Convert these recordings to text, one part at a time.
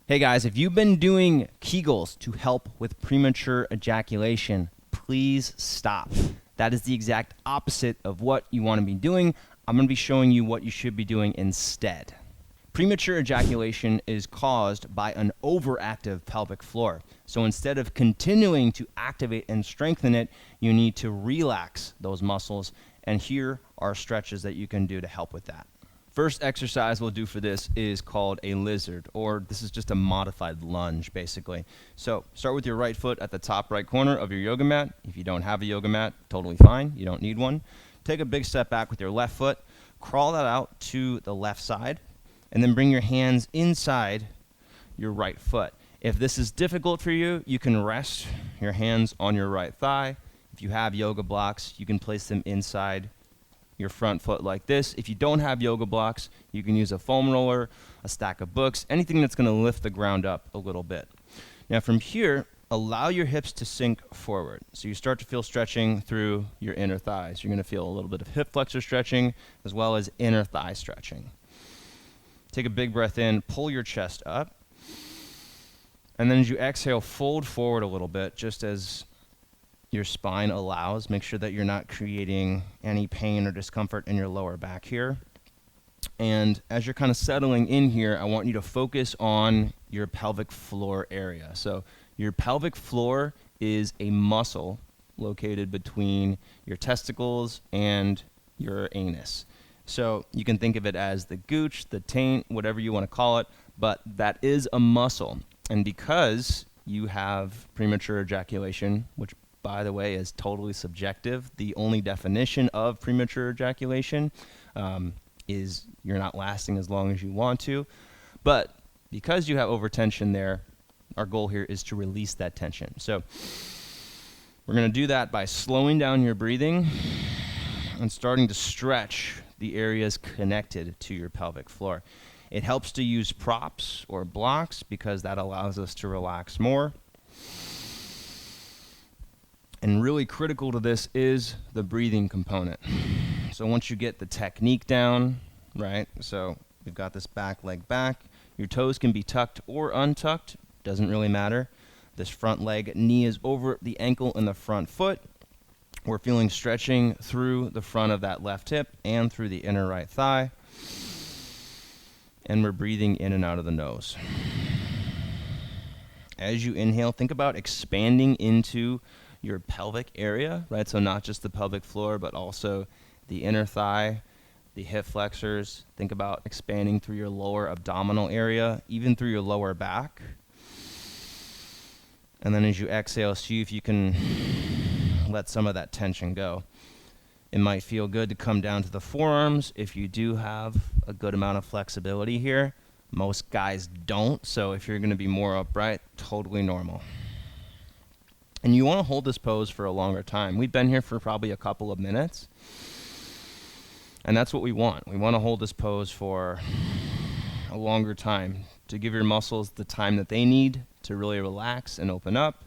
Hey guys, if you've been doing Kegels to help with premature ejaculation, please stop. That is the exact opposite of what you want to be doing. I'm going to be showing you what you should be doing instead. Premature ejaculation is caused by an overactive pelvic floor. So instead of continuing to activate and strengthen it, you need to relax those muscles. And here are stretches that you can do to help with that. First exercise we'll do for this is called a lizard, or this is just a modified lunge basically. So start with your right foot at the top right corner of your yoga mat. If you don't have a yoga mat, totally fine, you don't need one. Take a big step back with your left foot, crawl that out to the left side, and then bring your hands inside your right foot. If this is difficult for you, you can rest your hands on your right thigh. If you have yoga blocks, you can place them inside your front foot like this. If you don't have yoga blocks, you can use a foam roller, a stack of books, anything that's going to lift the ground up a little bit. Now from here, allow your hips to sink forward. So you start to feel stretching through your inner thighs. You're going to feel a little bit of hip flexor stretching as well as inner thigh stretching. Take a big breath in, pull your chest up, and then as you exhale, fold forward a little bit just as your spine allows. Make sure that you're not creating any pain or discomfort in your lower back here. And as you're kind of settling in here, I want you to focus on your pelvic floor area. So your pelvic floor is a muscle located between your testicles and your anus. So you can think of it as the gooch, the taint, whatever you want to call it, but that is a muscle. And because you have premature ejaculation, which by the way is totally subjective, the only definition of premature ejaculation is you're not lasting as long as you want to. But because you have overtension there, our goal here is to release that tension. So we're going to do that by slowing down your breathing and starting to stretch the areas connected to your pelvic floor. It helps to use props or blocks because that allows us to relax more. And really critical to this is the breathing component. So once you get the technique down, right, so we've got this back leg back, your toes can be tucked or untucked, doesn't really matter. This front leg, knee is over the ankle and the front foot. We're feeling stretching through the front of that left hip and through the inner right thigh. And we're breathing in and out of the nose. As you inhale, think about expanding into your pelvic area, right? So not just the pelvic floor, but also the inner thigh, the hip flexors. Think about expanding through your lower abdominal area, even through your lower back. And then as you exhale, see if you can let some of that tension go. It might feel good to come down to the forearms if you do have a good amount of flexibility here. Most guys don't, so if you're going to be more upright, totally normal. And you want to hold this pose for a longer time. We've been here for probably a couple of minutes. And that's what we want. We want to hold this pose for a longer time to give your muscles the time that they need to really relax and open up.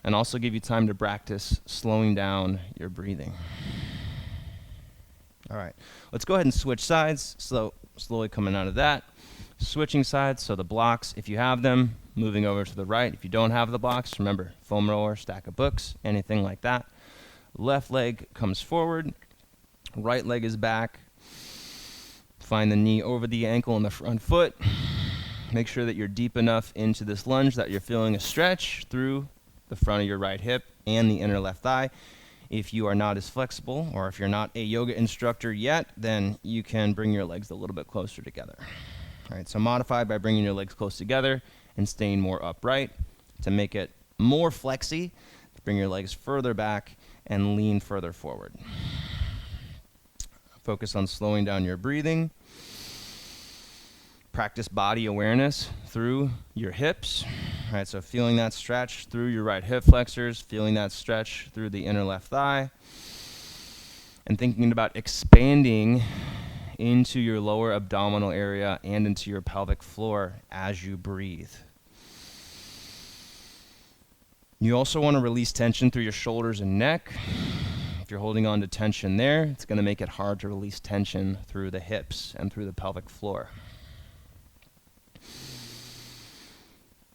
And also give you time to practice slowing down your breathing. All right, let's go ahead and switch sides. Slowly coming out of that. Switching sides, so the blocks, if you have them, moving over to the right. If you don't have the blocks, remember, foam roller, stack of books, anything like that. Left leg comes forward. Right leg is back. Find the knee over the ankle and the front foot. Make sure that you're deep enough into this lunge that you're feeling a stretch through the front of your right hip and the inner left thigh. If you are not as flexible, or if you're not a yoga instructor yet, then you can bring your legs a little bit closer together. All right, so modify by bringing your legs close together and staying more upright. To make it more flexy, bring your legs further back and lean further forward. Focus on slowing down your breathing. Practice body awareness through your hips. All right, so feeling that stretch through your right hip flexors, feeling that stretch through the inner left thigh, and thinking about expanding into your lower abdominal area and into your pelvic floor as you breathe. You also want to release tension through your shoulders and neck. If you're holding on to tension there, it's going to make it hard to release tension through the hips and through the pelvic floor.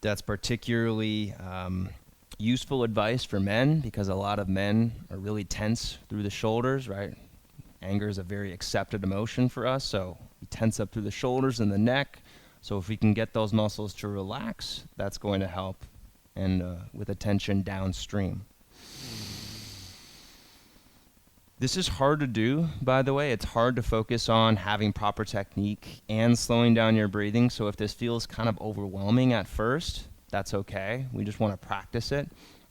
That's particularly useful advice for men because a lot of men are really tense through the shoulders, right? Anger is a very accepted emotion for us, so we tense up through the shoulders and the neck. So if we can get those muscles to relax, that's going to help, and with attention downstream. This is hard to do, by the way. It's hard to focus on having proper technique and slowing down your breathing. So if this feels kind of overwhelming at first, that's okay. We just want to practice it.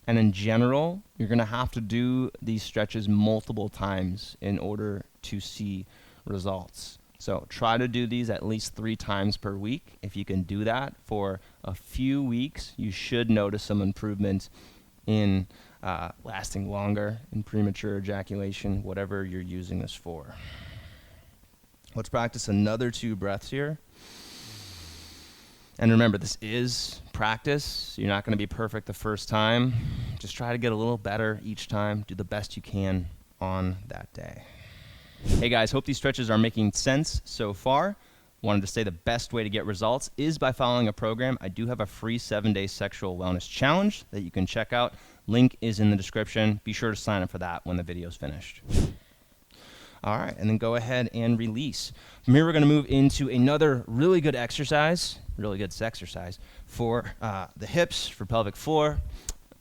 And in general, you're going to have to do these stretches multiple times in order to see results. So try to do these at least 3 times per week. If you can do that for a few weeks, you should notice some improvement in lasting longer, in premature ejaculation, whatever you're using this for. Let's practice another 2 breaths here. And remember, this is practice. You're not going to be perfect the first time. Just try to get a little better each time. Do the best you can on that day. Hey guys, hope these stretches are making sense so far. Wanted to say the best way to get results is by following a program. I do have a free 7-day sexual wellness challenge that you can check out. Link is in the description. Be sure to sign up for that when the video's finished. All right, and then go ahead and release. From here, we're going to move into another really good exercise, really good exercise for the hips, for pelvic floor,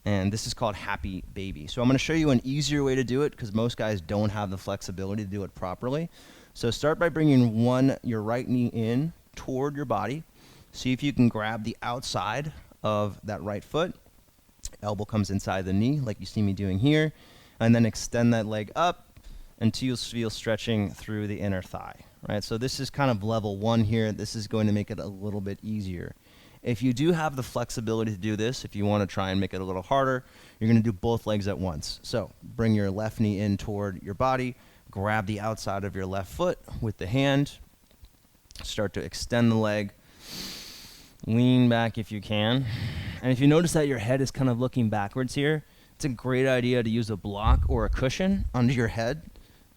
and this is called Happy Baby. So I'm going to show you an easier way to do it because most guys don't have the flexibility to do it properly. So start by bringing your right knee in toward your body. See if you can grab the outside of that right foot. Elbow comes inside the knee like you see me doing here, and then extend that leg up until you feel stretching through the inner thigh, right? So this is kind of level 1 here. This is going to make it a little bit easier. If you do have the flexibility to do this, if you want to try and make it a little harder, you're going to do both legs at once. So bring your left knee in toward your body, grab the outside of your left foot with the hand, start to extend the leg, lean back if you can. And if you notice that your head is kind of looking backwards here, it's a great idea to use a block or a cushion under your head.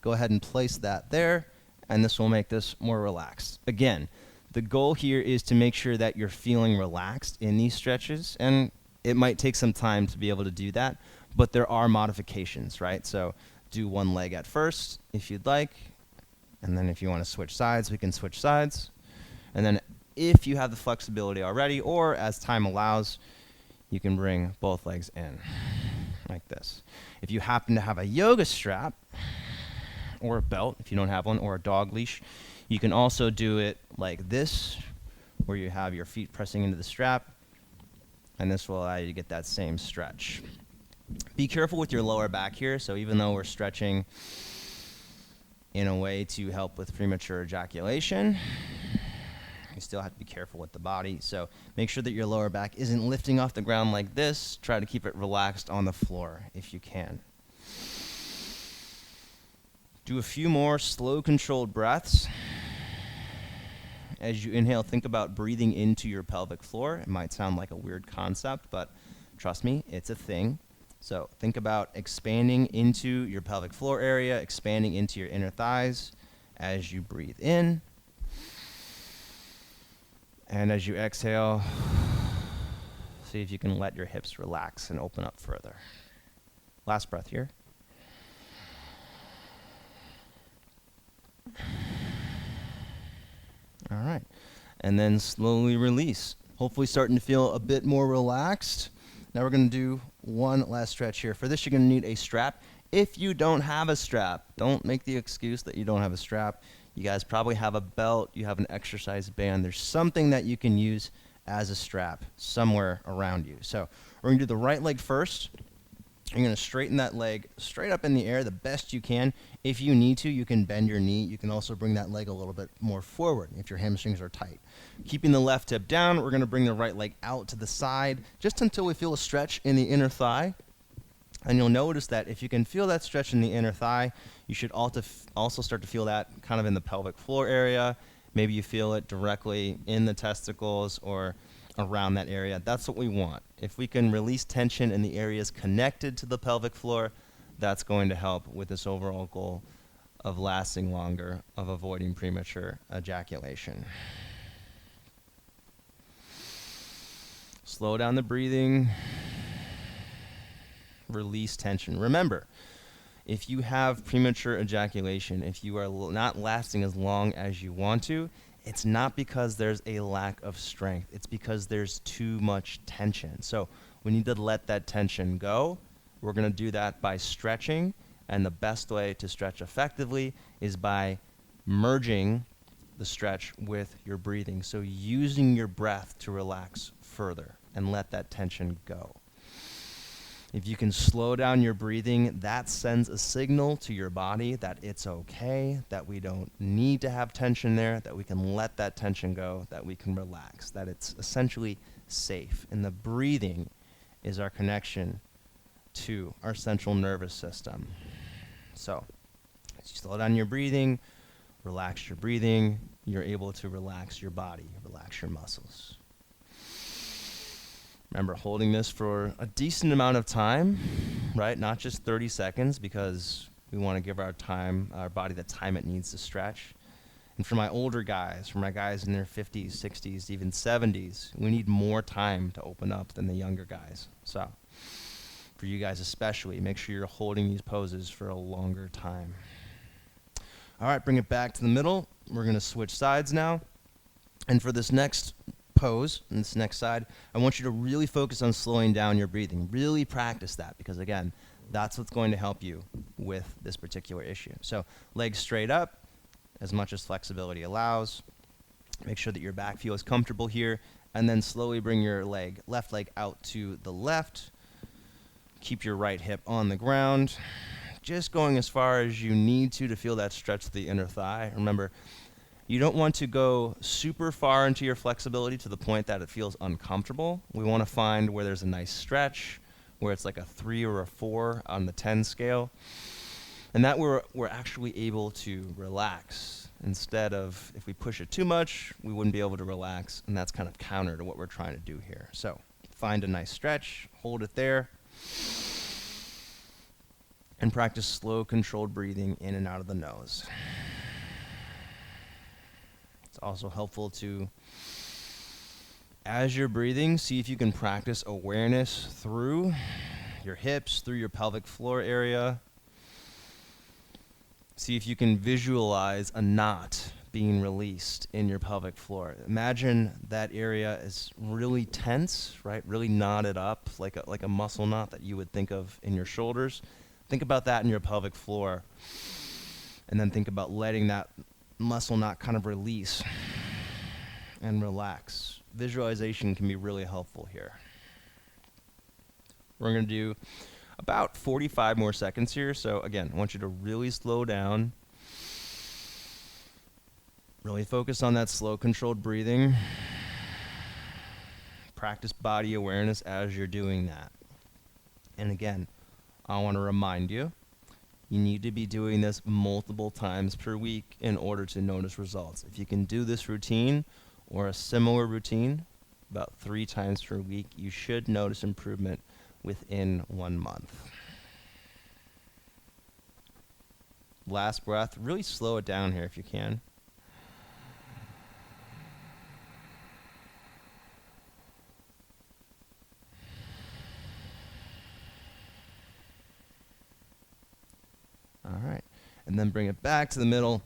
Go ahead and place that there, and this will make this more relaxed. Again, the goal here is to make sure that you're feeling relaxed in these stretches, and it might take some time to be able to do that, but there are modifications, right? So do one leg at first if you'd like, and then if you want to switch sides, we can switch sides. And then if you have the flexibility already, or as time allows, you can bring both legs in like this. If you happen to have a yoga strap, or a belt, if you don't have one, or a dog leash, you can also do it like this, where you have your feet pressing into the strap, and this will allow you to get that same stretch. Be careful with your lower back here. So even though we're stretching in a way to help with premature ejaculation, you still have to be careful with the body. So make sure that your lower back isn't lifting off the ground like this. Try to keep it relaxed on the floor if you can. Do a few more slow, controlled breaths. As you inhale, think about breathing into your pelvic floor. It might sound like a weird concept, but trust me, it's a thing. So think about expanding into your pelvic floor area, expanding into your inner thighs as you breathe in. And as you exhale, see if you can let your hips relax and open up further. Last breath here. All right. And then slowly release. Hopefully starting to feel a bit more relaxed. Now we're going to do one last stretch here. For this, you're going to need a strap. If you don't have a strap, don't make the excuse that you don't have a strap. You guys probably have a belt, you have an exercise band. There's something that you can use as a strap somewhere around you. So we're going to do the right leg first. You're going to straighten that leg straight up in the air the best you can. If you need to, you can bend your knee. You can also bring that leg a little bit more forward if your hamstrings are tight. Keeping the left hip down, we're going to bring the right leg out to the side just until we feel a stretch in the inner thigh. And you'll notice that if you can feel that stretch in the inner thigh, you should also start to feel that kind of in the pelvic floor area. Maybe you feel it directly in the testicles or around that area. That's what we want. If we can release tension in the areas connected to the pelvic floor, that's going to help with this overall goal of lasting longer, of avoiding premature ejaculation. Slow down the breathing. Release tension. Remember, if you have premature ejaculation, if you are not lasting as long as you want to, it's not because there's a lack of strength. It's because there's too much tension. So we need to let that tension go. We're going to do that by stretching, and the best way to stretch effectively is by merging the stretch with your breathing. So using your breath to relax further and let that tension go. If you can slow down your breathing, that sends a signal to your body that it's okay, that we don't need to have tension there, that we can let that tension go, that we can relax, that it's essentially safe. And the breathing is our connection to our central nervous system. So as you slow down your breathing, relax your breathing, you're able to relax your body, relax your muscles. Remember, holding this for a decent amount of time, right? Not just 30 seconds, because we want to give our body the time it needs to stretch. And for my older guys, for my guys in their 50s, 60s, even 70s, we need more time to open up than the younger guys. So for you guys especially, make sure you're holding these poses for a longer time. All right, bring it back to the middle. We're going to switch sides now. And for this next pose, in this next side, I want you to really focus on slowing down your breathing. Really practice that, because again, that's what's going to help you with this particular issue. So legs straight up, as much as flexibility allows. Make sure that your back feels comfortable here, and then slowly bring your left leg out to the left. Keep your right hip on the ground, just going as far as you need to feel that stretch to the inner thigh. Remember, you don't want to go super far into your flexibility to the point that it feels uncomfortable. We want to find where there's a nice stretch, where it's like a 3 or a 4 on the 10 scale, and that we're actually able to relax. Instead of, if we push it too much, we wouldn't be able to relax, and that's kind of counter to what we're trying to do here. So find a nice stretch, hold it there, and practice slow, controlled breathing in and out of the nose. It's also helpful to, as you're breathing, see if you can practice awareness through your hips, through your pelvic floor area. See if you can visualize a knot being released in your pelvic floor. Imagine that area is really tense, right? Really knotted up, like a muscle knot that you would think of in your shoulders. Think about that in your pelvic floor, and then think about letting that muscle knot kind of release and relax. Visualization can be really helpful here. We're going to do about 45 more seconds here. So again, I want you to really slow down. Really focus on that slow, controlled breathing. Practice body awareness as you're doing that. And again, I want to remind you, you need to be doing this multiple times per week in order to notice results. If you can do this routine or a similar routine about 3 times per week, you should notice improvement within 1 month. Last breath. Really slow it down here if you can. All right. And then bring it back to the middle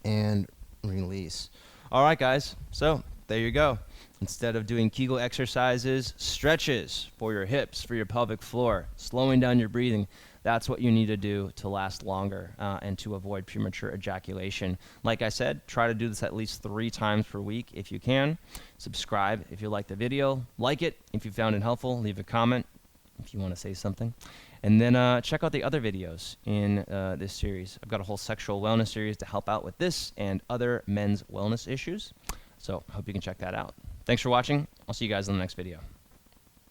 and release. All right, guys. So there you go. Instead of doing Kegel exercises, stretches for your hips, for your pelvic floor, slowing down your breathing. That's what you need to do to last longer and to avoid premature ejaculation. Like I said, try to do this at least 3 times per week if you can. Subscribe if you like the video. Like it if you found it helpful. Leave a comment if you want to say something. And then check out the other videos in this series. I've got a whole sexual wellness series to help out with this and other men's wellness issues. So I hope you can check that out. Thanks for watching. I'll see you guys in the next video.